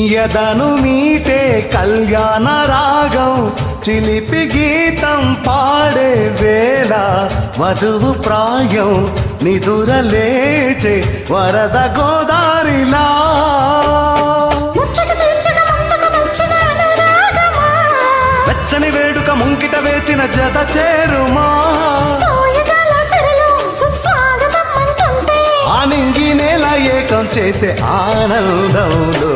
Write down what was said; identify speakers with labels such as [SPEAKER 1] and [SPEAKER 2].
[SPEAKER 1] యదను మీటే కళ్యాణ రాగం చిలిపి గీతం పాడే వేళ వధువు ప్రాయం నిదుర లేచే వరద గోదారిలా వెచ్చని వేడుక ముంగిట వేచిన జత చేరుమా ఆనింగి నేల ఏకం చేసే ఆనందంలో